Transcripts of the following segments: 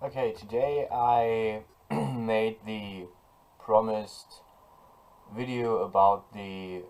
Okay, today I made the promised video about the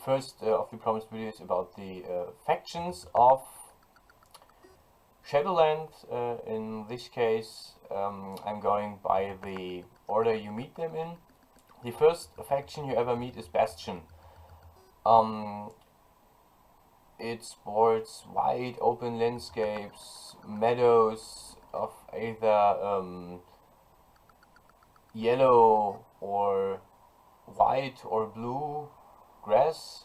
first of the promised videos about the factions of Shadowlands. In this case, I'm going by the order you meet them in. The first faction you ever meet is Bastion. Um, it sports wide open landscapes, meadows of either yellow or white or blue grass.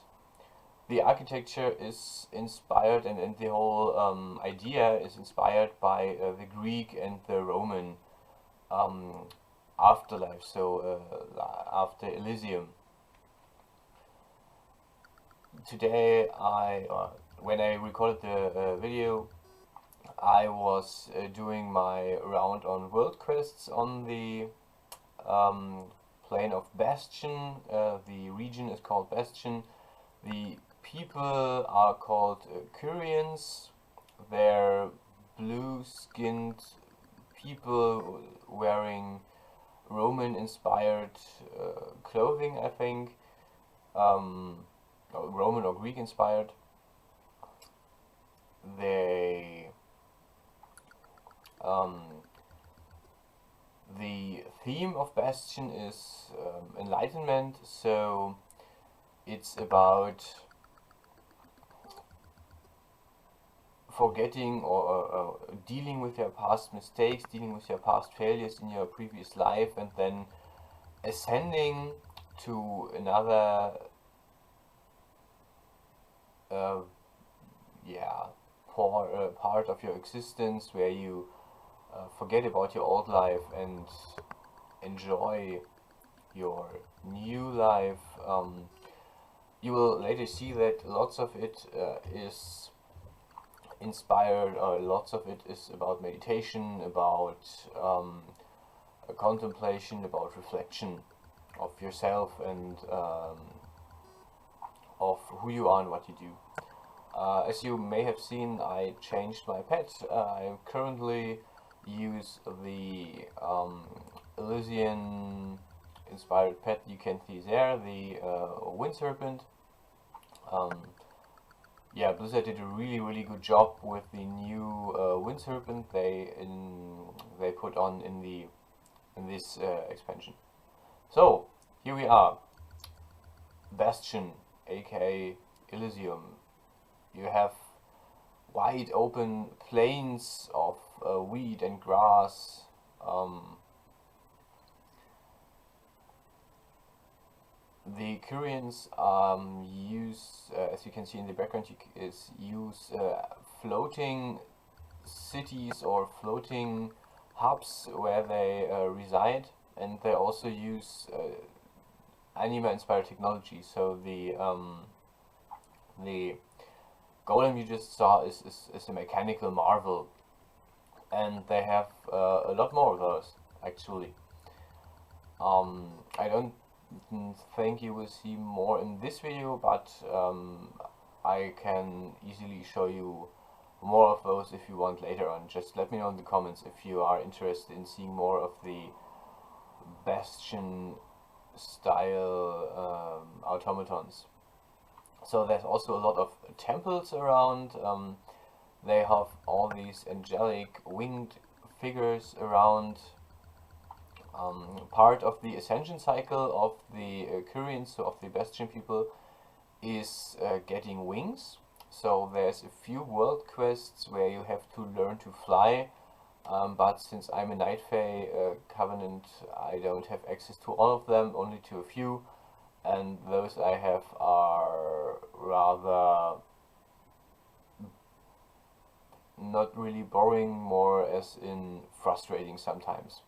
The architecture is inspired, and the whole idea is inspired by the Greek and the Roman um, afterlife, so after Elysium. Today, when I recorded the video, I was doing my round on world quests on the um, plane of Bastion. The region is called Bastion. The people are called Kyrians. They're blue-skinned people wearing Roman-inspired clothing, I think. Or Roman or Greek-inspired. They um, the theme of Bastion is enlightenment, so it's about forgetting or dealing with your past mistakes, dealing with your past failures in your previous life, and then ascending to another, uh, yeah, part of your existence where you forget about your old life and enjoy your new life. You will later see that lots of it is inspired, or lots of it is about meditation, about contemplation, about reflection of yourself and of who you are and what you do. As you may have seen, I changed my pet. I currently use the Elysian inspired pet you can see there, the wind serpent. Um, yeah, Blizzard did a really good job with the new wind serpent they put on in this expansion. So here we are, Bastion, aka Elysium. You have wide open plains of wheat and grass. The Kyrians use, as you can see in the background, use floating cities or floating hubs where they reside, and they also use anime-inspired technology. So the golem you just saw is a mechanical marvel, and they have a lot more of those actually. I don't think you will see more in this video, but I can easily show you more of those if you want later on. Just let me know in the comments if you are interested in seeing more of the Bastion style automatons. So there's also a lot of temples around. They have all these angelic winged figures around. Part of the ascension cycle of the Kyrians, so of the Bastion people, is getting wings. So there's a few world quests where you have to learn to fly, but since I'm a Night Fae Covenant, I don't have access to all of them, only to a few, and those I have are rather not really boring, more as in frustrating sometimes.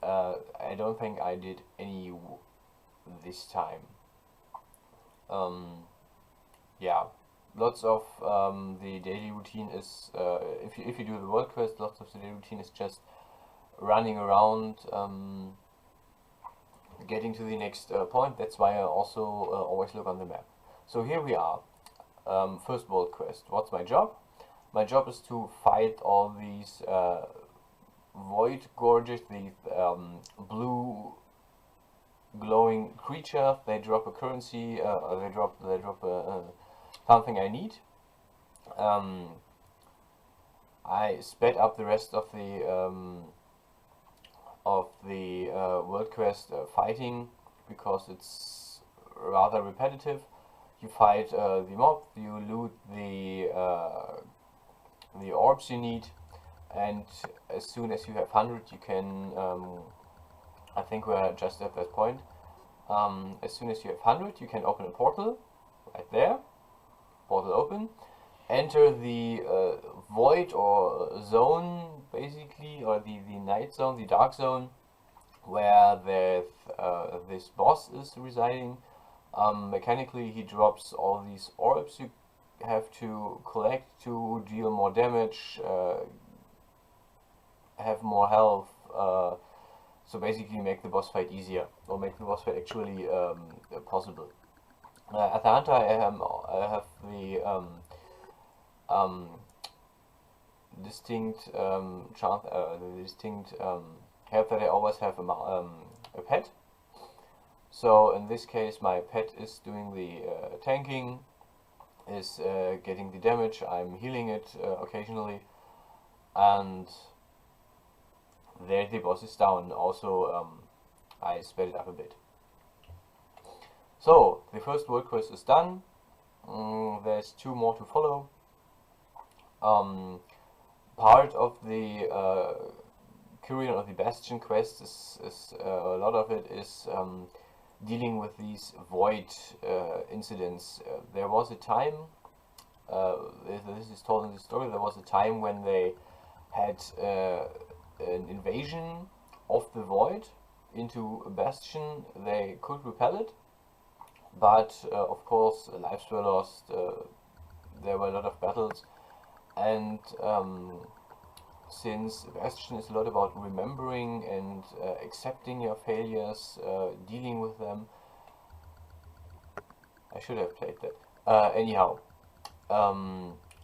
I don't think I did any this time. Yeah, lots of the daily routine is if you do the world quest, lots of the daily routine is just running around, getting to the next point. That's why I also always look on the map. So here we are. First world quest. What's my job? My job is to fight all these void gorges, these blue glowing creatures. They drop a currency, they drop something I need. I sped up the rest of the world quest fighting, because it's rather repetitive. You fight the mob, you loot the orbs you need, and as soon as you have 100, you can. I think we're just at that point. As soon as you have 100, you can open a portal right there. Portal open. Enter the void or zone, basically, or the night zone, the dark zone, where this boss is residing. Mechanically, he drops all these orbs you have to collect to deal more damage, have more health, so basically make the boss fight easier, or make the boss fight actually possible. At the hunter, I have the distinct chance, the distinct help that I always have a pet. So in this case, my pet is doing the tanking, is getting the damage. I'm healing it occasionally, and there the boss is down. Also, I sped it up a bit. So the first world quest is done. There's 2 more to follow. Part of the Curion or the Bastion quest is a lot of it is dealing with these void incidents. There was a time, this is told in the story, there was a time when they had an invasion of the void into Bastion. They could repel it, but of course lives were lost, there were a lot of battles, and since Bastion is a lot about remembering and accepting your failures, dealing with them. I should have played that. Anyhow,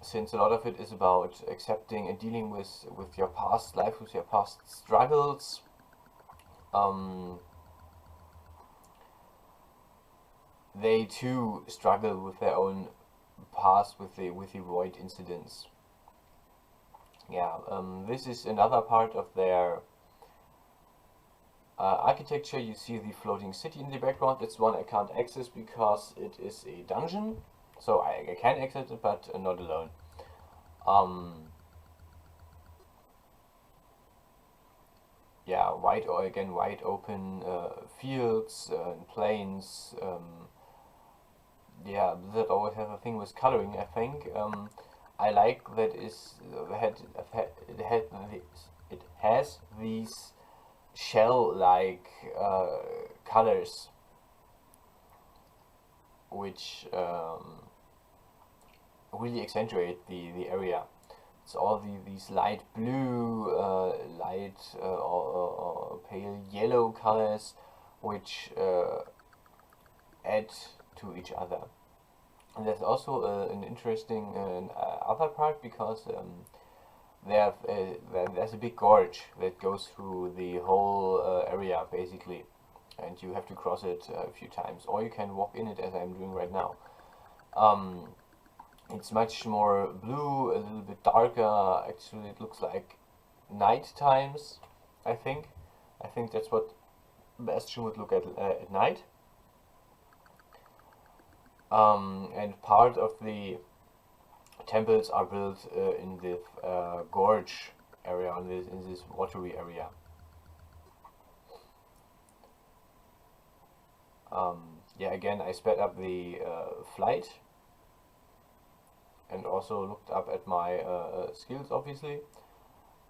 since a lot of it is about accepting and dealing with your past life, with your past struggles, they too struggle with their own past, with the void incidents. Yeah, this is another part of their architecture. You see the floating city in the background. It's one I can't access because it is a dungeon, so I can access it, but not alone. Yeah, wide open fields and plains. Yeah, Blizzard always has a thing with coloring, I think. I like that it has these shell-like colors, which really accentuate the area. It's all these light blue, light or pale yellow colors, which add to each other. And there's also an interesting other part, because there's a big gorge that goes through the whole area basically, and you have to cross it a few times, or you can walk in it, as I'm doing right now. It's much more blue, a little bit darker. Actually, it looks like night times. I think that's what Bastion would look at night. And part of the temples are built in the gorge area, in this watery area. Yeah, again, I sped up the flight, and also looked up at my skills, obviously.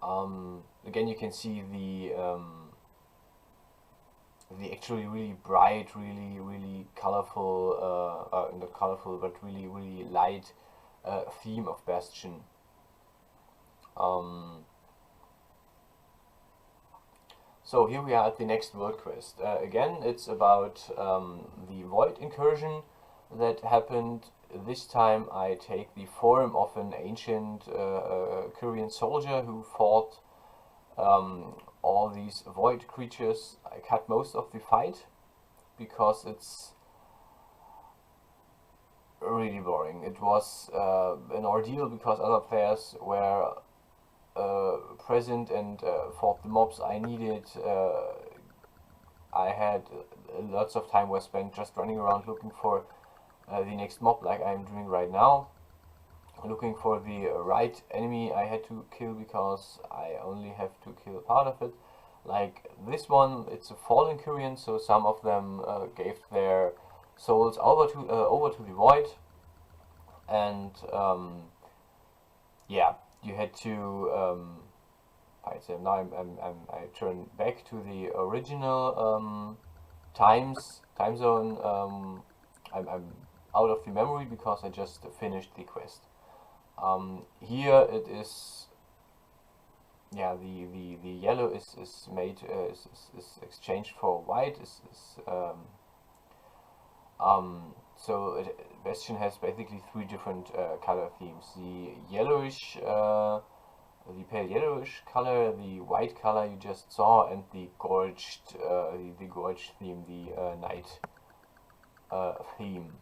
Again, you can see the actually really bright, really colorful, not colorful, but really light theme of Bastion. So here we are at the next world quest. Again, it's about the void incursion that happened. This time I take the form of an ancient Korean soldier who fought all these void creatures. I cut most of the fight because it's really boring. It was an ordeal because other players were present and fought the mobs I needed. I had lots of time was spent just running around looking for the next mob, like I'm doing right now. Looking for the right enemy I had to kill because I only have to kill part of it. Like this one, it's a fallen Kyrian, so some of them gave their souls over to the void, and yeah, you had to fight them. Now I turn back to the original time zone. I'm out of the memory because I just finished the quest. Here it is, yeah, the yellow is made is exchanged for white. So Bastion has basically three different color themes: the yellowish, the pale yellowish color, the white color you just saw, and the gorged, the gorge theme, the night theme.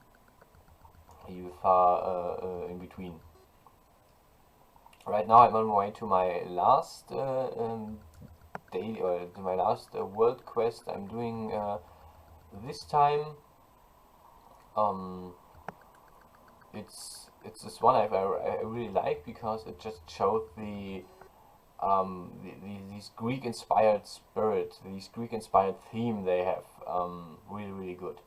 You are in between. Right now I'm on my way to my last day, or to my last world quest I'm doing this time. It's this one I really like because it just showed these Greek inspired spirit, these Greek inspired theme they have, really good.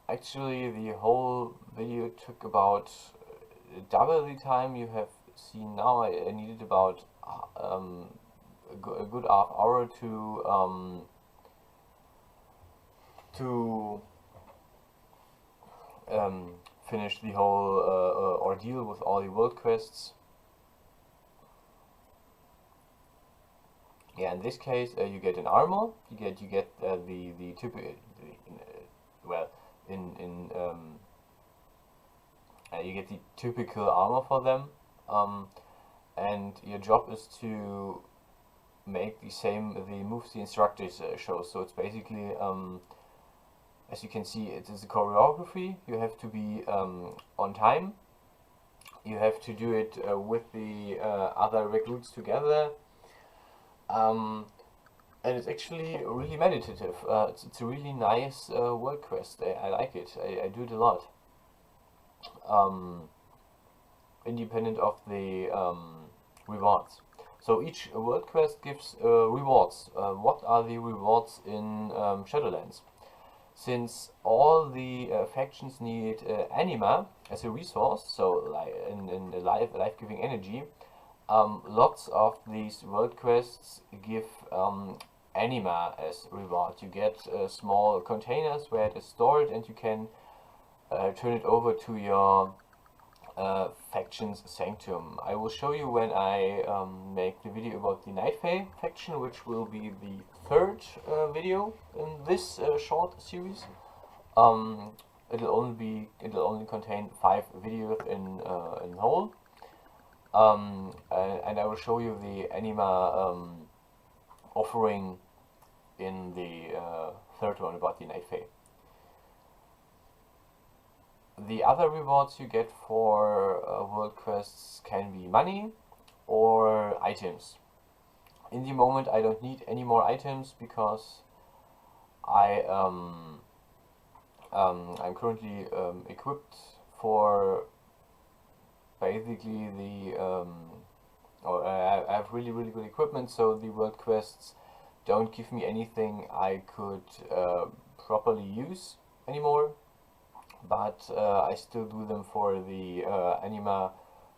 Actually, the whole video took about double the time you have seen now. I needed about a good half hour to finish the whole ordeal with all the world quests. Yeah, in this case, you get an armor. You get the typical well. You get the typical armor for them, and your job is to make the moves the instructors show. So it's basically, as you can see, it is a choreography. You have to be on time. You have to do it with the other recruits together. And it's actually really meditative. It's a really nice world quest. I like it. I do it a lot. Independent of the rewards. So each world quest gives rewards. What are the rewards in Shadowlands? Since all the factions need anima as a resource, so like in life-giving energy, lots of these world quests give anima as reward. You get small containers where it is stored, and you can turn it over to your faction's sanctum. I will show you when I make the video about the Night Fae faction, which will be the third video in this short series. It'll only contain 5 videos in whole. And I will show you the anima offering in the third one about the Night Fae. The other rewards you get for world quests can be money or items. In the moment I don't need any more items because I'm currently equipped for basically the I have really good equipment, so the world quests don't give me anything I could properly use anymore, but I still do them for the anima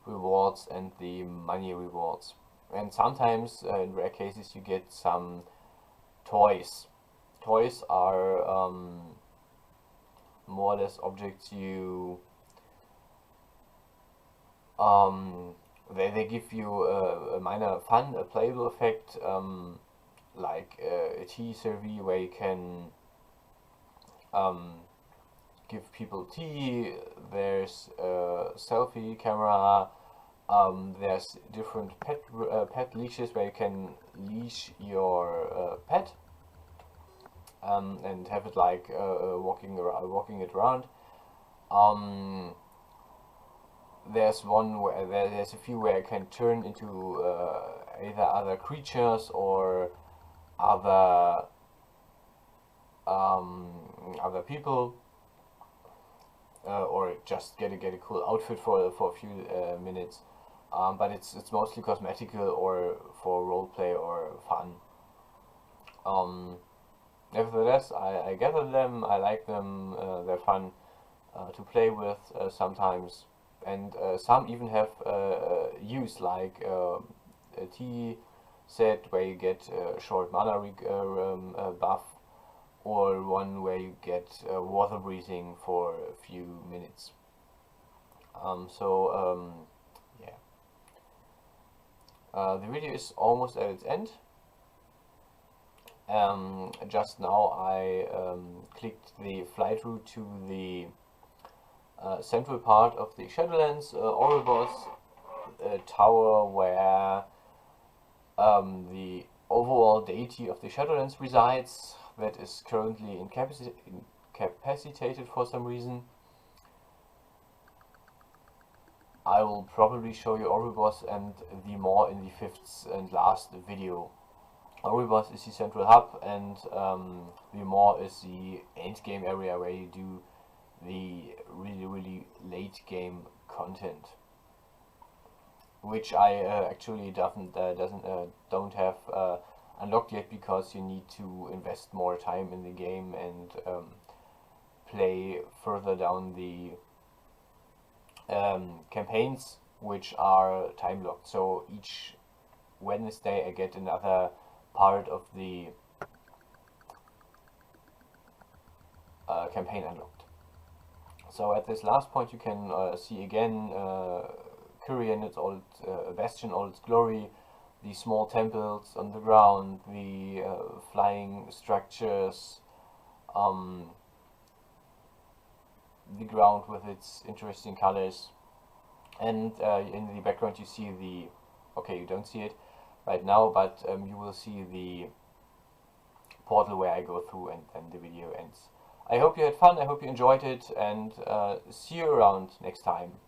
rewards and the money rewards. And sometimes, in rare cases, you get some toys. Toys are more or less objects you they give you a minor fun, a playable effect, like a tea service where you can give people tea. There's a selfie camera, There's different pet leashes where you can leash your pet and have it like walking it around. There's one where there's a few where I can turn into either other creatures or other other people, or just get a cool outfit for a few minutes. But it's mostly cosmetical or for roleplay or fun. Nevertheless, I gather them. I like them. They're fun to play with sometimes, and some even have use, like a tea set where you get a short mana buff, or one where you get water breathing for a few minutes. Yeah. The video is almost at its end. Just now I clicked the flight route to the central part of the Shadowlands, Oribos tower, where the overall deity of the Shadowlands resides, that is currently incapacitated for some reason. I will probably show you Oribos and the Maw in the fifth and last video. Oribos is the central hub, and the Maw is the end game area where you do the really late game content, which I actually don't have unlocked yet, because you need to invest more time in the game and play further down the campaigns, which are time locked. So each Wednesday I get another part of the campaign unlocked. So at this last point you can see again Kyrie in its old Bastion, all its glory, the small temples on the ground, the flying structures, the ground with its interesting colors, and in the background you see the, okay, you don't see it right now, but you will see the portal where I go through, and then the video ends. I hope you had fun, I hope you enjoyed it, and see you around next time.